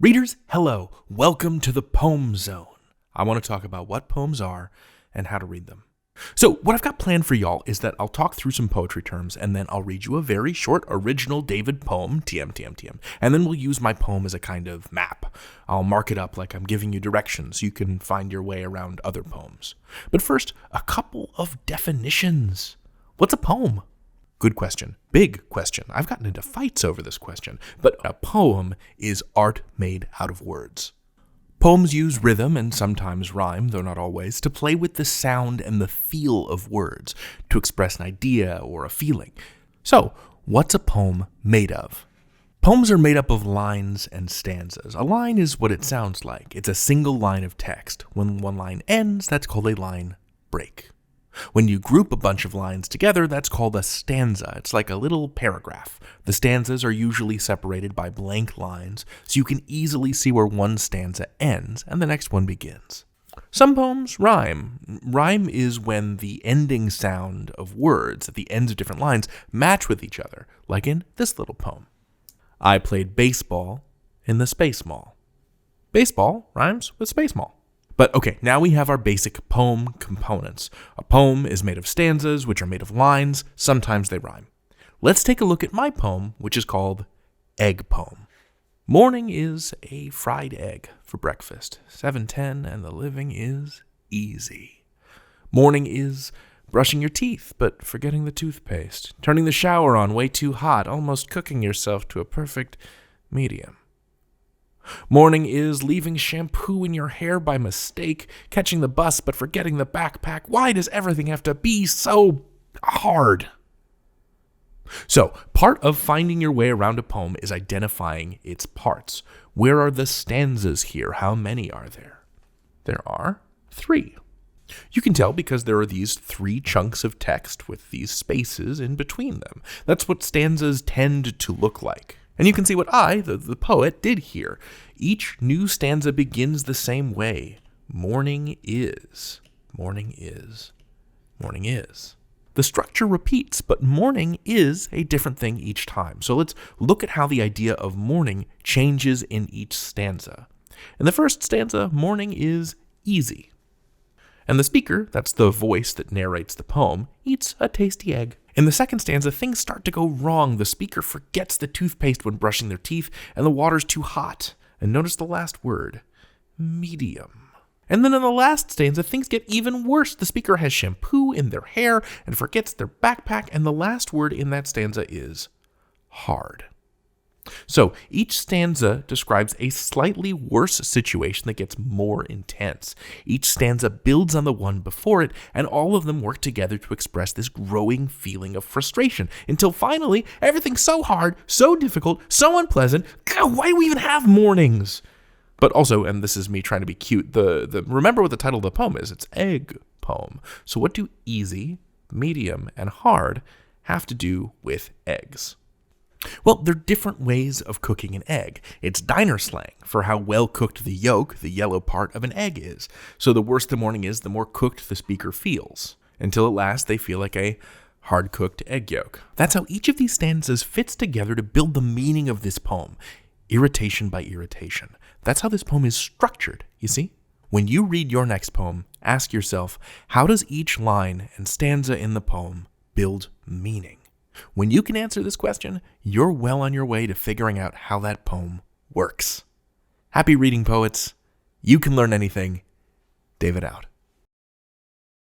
Readers, hello. Welcome to the Poem Zone. I want to talk about what poems are and how to read them. So what I've got planned for y'all is that I'll talk through some poetry terms and then I'll read you a very short original David poem, TM, and then we'll use my poem as a kind of map. I'll mark it up like I'm giving you directions so you can find your way around other poems. But first, a couple of definitions. What's a poem? Good question. Big question. I've gotten into fights over this question. But a poem is art made out of words. Poems use rhythm and sometimes rhyme, though not always, to play with the sound and the feel of words, to express an idea or a feeling. So, what's a poem made of? Poems are made up of lines and stanzas. A line is what it sounds like. It's a single line of text. When one line ends, that's called a line break. When you group a bunch of lines together, that's called a stanza. It's like a little paragraph. The stanzas are usually separated by blank lines, so you can easily see where one stanza ends and the next one begins. Some poems rhyme. Rhyme is when the ending sound of words at the ends of different lines match with each other, like in this little poem. I played baseball in the space mall. Baseball rhymes with space mall. But okay, now we have our basic poem components. A poem is made of stanzas, which are made of lines. Sometimes they rhyme. Let's take a look at my poem, which is called Egg Poem. Morning is a fried egg for breakfast. 7:10 and the living is easy. Morning is brushing your teeth, but forgetting the toothpaste. Turning the shower on way too hot, almost cooking yourself to a perfect medium. Morning is leaving shampoo in your hair by mistake, catching the bus but forgetting the backpack. Why does everything have to be so hard? So, part of finding your way around a poem is identifying its parts. Where are the stanzas here? How many are there? There are 3. You can tell because there are these 3 chunks of text with these spaces in between them. That's what stanzas tend to look like. And you can see what I, the poet, did here. Each new stanza begins the same way. Morning is. Morning is. Morning is. The structure repeats, but morning is a different thing each time. So let's look at how the idea of morning changes in each stanza. In the first stanza, morning is easy. And the speaker, that's the voice that narrates the poem, eats a tasty egg. In the second stanza, things start to go wrong. The speaker forgets the toothpaste when brushing their teeth, and the water's too hot. And notice the last word, medium. And then in the last stanza, things get even worse. The speaker has shampoo in their hair and forgets their backpack, and the last word in that stanza is hard. So each stanza describes a slightly worse situation that gets more intense. Each stanza builds on the one before it, and all of them work together to express this growing feeling of frustration, until finally, everything's so hard, so difficult, so unpleasant. God, why do we even have mornings? But also, and this is me trying to be cute, remember what the title of the poem is. It's Egg Poem. So what do easy, medium, and hard have to do with eggs? Well, they're different ways of cooking an egg. It's diner slang for how well cooked the yolk, the yellow part of an egg, is. So the worse the morning is, the more cooked the speaker feels. Until at last they feel like a hard-cooked egg yolk. That's how each of these stanzas fits together to build the meaning of this poem. Irritation by irritation. That's how this poem is structured, you see? When you read your next poem, ask yourself, how does each line and stanza in the poem build meaning? When you can answer this question, you're well on your way to figuring out how that poem works. Happy reading, poets. You can learn anything. David out.